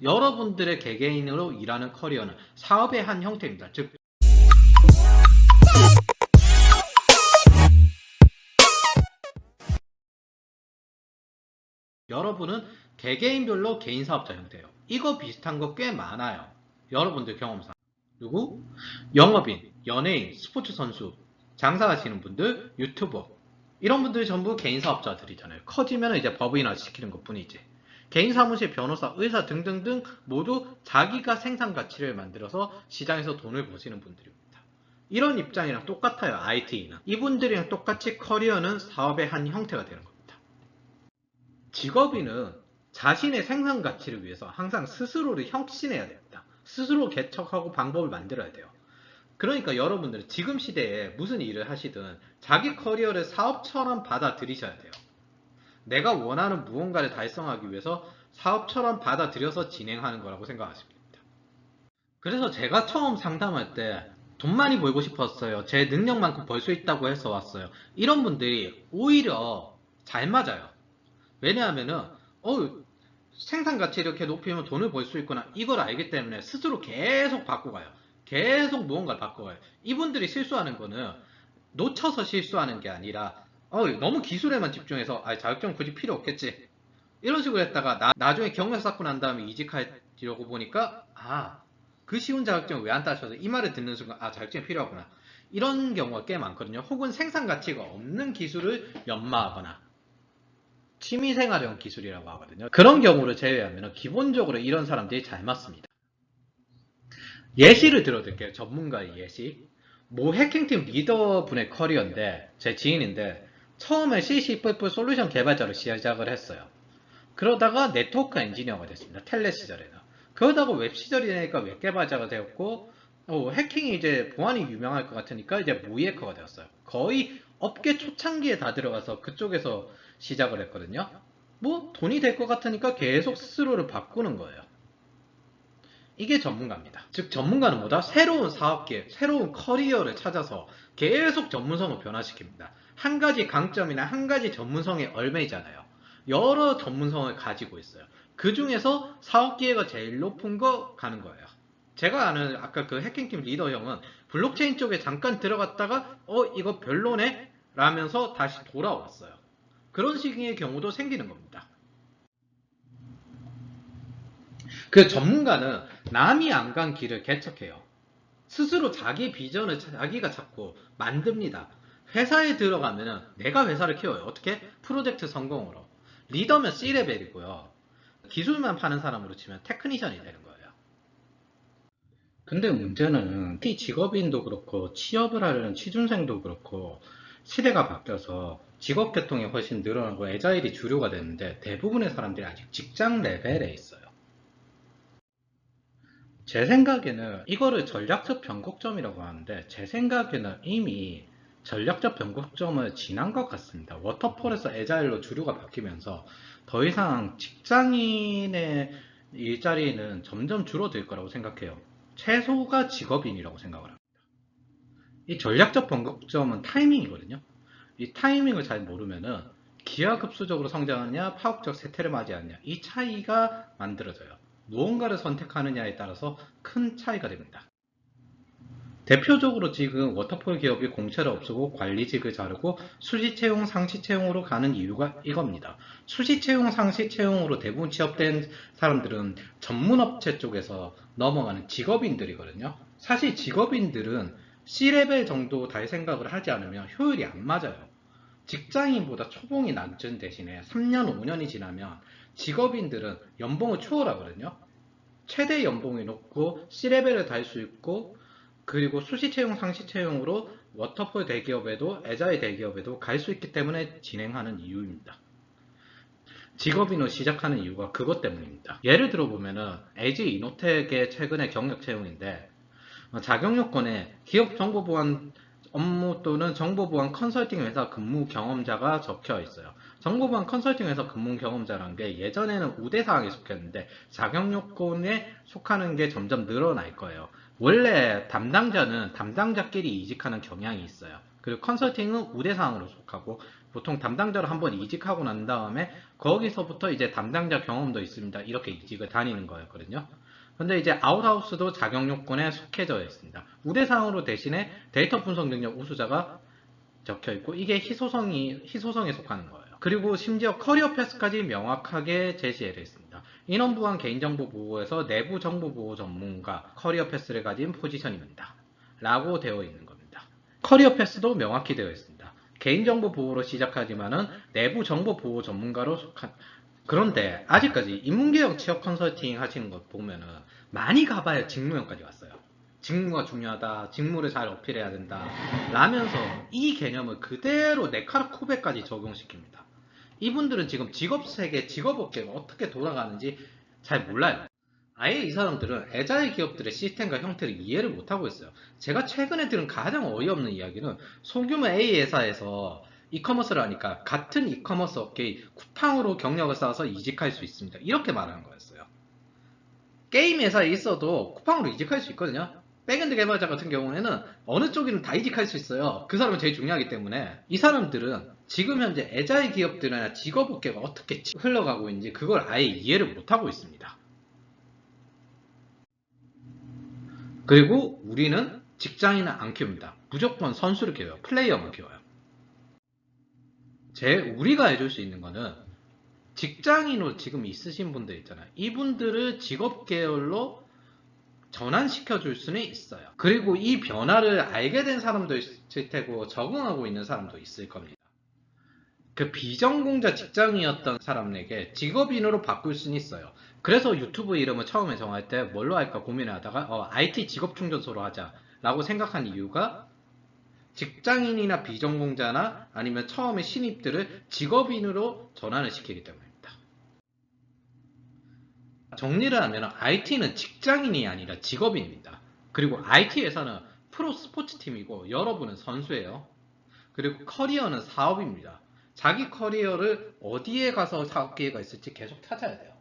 여러분들의 개개인으로 일하는 커리어는 사업의 한 형태입니다. 즉 여러분은 개개인별로 개인 사업자 형태예요. 이거 비슷한 거 꽤 많아요. 여러분들 경험상. 그리고 영업인, 연예인, 스포츠 선수, 장사하시는 분들, 유튜버 이런 분들이 전부 개인 사업자들이잖아요. 커지면 이제 법인화 시키는 것 뿐이지. 개인 사무실, 변호사, 의사 등등등 모두 자기가 생산 가치를 만들어서 시장에서 돈을 버시는 분들입니다. 이런 입장이랑 똑같아요. IT는. 이분들이랑 똑같이 커리어는 사업의 한 형태가 되는 겁니다. 직업인은 자신의 생산 가치를 위해서 항상 스스로를 혁신해야 됩니다. 스스로 개척하고 방법을 만들어야 돼요. 그러니까 여러분들은 지금 시대에 무슨 일을 하시든 자기 커리어를 사업처럼 받아들이셔야 돼요. 내가 원하는 무언가를 달성하기 위해서 사업처럼 받아들여서 진행하는 거라고 생각하시면 됩니다. 그래서 제가 처음 상담할 때 돈 많이 벌고 싶었어요. 제 능력만큼 벌 수 있다고 해서 왔어요. 이런 분들이 오히려 잘 맞아요. 왜냐하면은 생산 가치 이렇게 높이면 돈을 벌 수 있구나 이걸 알기 때문에 스스로 계속 바꿔가요. 계속 무언가를 바꿔가요. 이분들이 실수하는 거는 놓쳐서 실수하는 게 아니라 너무 기술에만 집중해서 자격증 굳이 필요 없겠지 이런 식으로 했다가 나중에 경력 쌓고 난 다음에 이직하려고 보니까 그 쉬운 자격증을 왜 안 따셔서 이 말을 듣는 순간 자격증이 필요하구나 이런 경우가 꽤 많거든요. 혹은 생산 가치가 없는 기술을 연마하거나 취미생활형 기술이라고 하거든요. 그런 경우를 제외하면 기본적으로 이런 사람들이 잘 맞습니다. 예시를 들어드릴게요. 전문가의 예시. 모 해킹팀 리더분의 커리어인데 제 지인인데 처음에 C++ 솔루션 개발자로 시작을 했어요. 그러다가 네트워크 엔지니어가 됐습니다. 텔레 시절에는. 그러다가 웹 시절이 되니까 웹 개발자가 되었고 해킹이 이제 보안이 유명할 것 같으니까 이제 모의 해커가 되었어요. 거의 업계 초창기에 다 들어가서 그쪽에서 시작을 했거든요. 뭐 돈이 될 것 같으니까 계속 스스로를 바꾸는 거예요. 이게 전문가입니다. 즉 전문가는 뭐다? 새로운 사업기회, 새로운 커리어를 찾아서 계속 전문성을 변화시킵니다. 한 가지 강점이나 한 가지 전문성에 얽매이잖아요. 여러 전문성을 가지고 있어요. 그 중에서 사업기회가 제일 높은 거 가는 거예요. 제가 아는 아까 그 해킹팀 리더 형은 블록체인 쪽에 잠깐 들어갔다가 이거 별로네? 라면서 다시 돌아왔어요. 그런 식의 경우도 생기는 겁니다. 그 전문가는 남이 안 간 길을 개척해요. 스스로 자기 비전을 자기가 찾고 만듭니다. 회사에 들어가면 내가 회사를 키워요. 어떻게? 프로젝트 성공으로. 리더면 C레벨이고요. 기술만 파는 사람으로 치면 테크니션이 되는 거예요. 근데 문제는 직업인도 그렇고 취업을 하려는 취준생도 그렇고 시대가 바뀌어서 직업 계통이 훨씬 늘어나고 애자일이 주류가 됐는데 대부분의 사람들이 아직 직장 레벨에 있어요. 제 생각에는 이거를 전략적 변곡점이라고 하는데 제 생각에는 이미 전략적 변곡점을 지난 것 같습니다. 워터폴에서 애자일로 주류가 바뀌면서 더 이상 직장인의 일자리는 점점 줄어들 거라고 생각해요. 최소가 직업인이라고 생각을 합니다. 이 전략적 변곡점은 타이밍이거든요. 이 타이밍을 잘 모르면은 기하급수적으로 성장하느냐 파국적 쇠퇴를 맞이하느냐 이 차이가 만들어져요. 무언가를 선택하느냐에 따라서 큰 차이가 됩니다. 대표적으로 지금 워터폴 기업이 공채를 없애고 관리직을 자르고 수시채용 상시채용으로 가는 이유가 이겁니다. 수시채용 상시채용으로 대부분 취업된 사람들은 전문업체 쪽에서 넘어가는 직업인들이거든요. 사실 직업인들은 C레벨 정도 달 생각을 하지 않으면 효율이 안 맞아요. 직장인보다 초봉이 낮은 대신에 3년, 5년이 지나면 직업인들은 연봉을 초월하거든요. 최대 연봉이 높고 C레벨을 달 수 있고 그리고 수시채용, 상시채용으로 워터폴 대기업에도 애자일 대기업에도 갈 수 있기 때문에 진행하는 이유입니다. 직업인으로 시작하는 이유가 그것 때문입니다. 예를 들어보면은 LG 이노텍의 최근의 경력 채용인데 자격 요건에 기업 정보보안 업무 또는 정보보안 컨설팅 회사 근무 경험자가 적혀 있어요. 정보보안 컨설팅 회사 근무 경험자라는 게 예전에는 우대사항에 속했는데 자격 요건에 속하는 게 점점 늘어날 거예요. 원래 담당자는 담당자끼리 이직하는 경향이 있어요. 그리고 컨설팅은 우대사항으로 속하고 보통 담당자로 한번 이직하고 난 다음에 거기서부터 이제 담당자 경험도 있습니다. 이렇게 이직을 다니는 거였거든요. 근데 이제 아웃하우스도 자격 요건에 속해져 있습니다. 우대사항으로 대신에 데이터 분석 능력 우수자가 적혀 있고 이게 희소성에 속하는 거예요. 그리고 심지어 커리어 패스까지 명확하게 제시해 있습니다. 인원 보안 개인정보 보호에서 내부 정보 보호 전문가 커리어 패스를 가진 포지션입니다. 라고 되어 있는 겁니다. 커리어 패스도 명확히 되어 있습니다. 개인정보 보호로 시작하지만은 내부 정보 보호 전문가로 속한. 그런데 아직까지 인문계열 취업 컨설팅 하시는 것 보면은 많이 가봐야 직무형까지 왔어요. 직무가 중요하다, 직무를 잘 어필해야 된다 라면서 이 개념을 그대로 네카르코베까지 적용시킵니다. 이분들은 지금 직업세계, 직업업계가 어떻게 돌아가는지 잘 몰라요. 아예 이 사람들은 애자일 기업들의 시스템과 형태를 이해를 못하고 있어요. 제가 최근에 들은 가장 어이없는 이야기는 소규모 A 회사에서 이커머스를 하니까 같은 이커머스 업계의 쿠팡으로 경력을 쌓아서 이직할 수 있습니다. 이렇게 말하는 거였어요. 게임 회사에 있어도 쿠팡으로 이직할 수 있거든요. 백엔드 개발자 같은 경우에는 어느 쪽이든 다 이직할 수 있어요. 그 사람은 제일 중요하기 때문에. 이 사람들은 지금 현재 애자일 기업들이나 직업업계가 어떻게 흘러가고 있는지 그걸 아예 이해를 못하고 있습니다. 그리고 우리는 직장인은 안 키웁니다. 무조건 선수를 키워요. 플레이어만 키워요. 우리가 해줄 수 있는 거는 직장인으로 지금 있으신 분들 있잖아요. 이분들을 직업 계열로 전환시켜 줄 수는 있어요. 그리고 이 변화를 알게 된 사람도 있을 테고 적응하고 있는 사람도 있을 겁니다. 그 비전공자 직장이었던 사람에게 직업인으로 바꿀 수는 있어요. 그래서 유튜브 이름을 처음에 정할 때 뭘로 할까 고민을 하다가 IT 직업충전소로 하자 라고 생각한 이유가 직장인이나 비전공자나 아니면 처음에 신입들을 직업인으로 전환을 시키기 때문입니다. 정리를 하면 IT는 직장인이 아니라 직업인입니다. 그리고 IT 회사는 프로 스포츠팀이고 여러분은 선수예요. 그리고 커리어는 사업입니다. 자기 커리어를 어디에 가서 사업 기회가 있을지 계속 찾아야 돼요.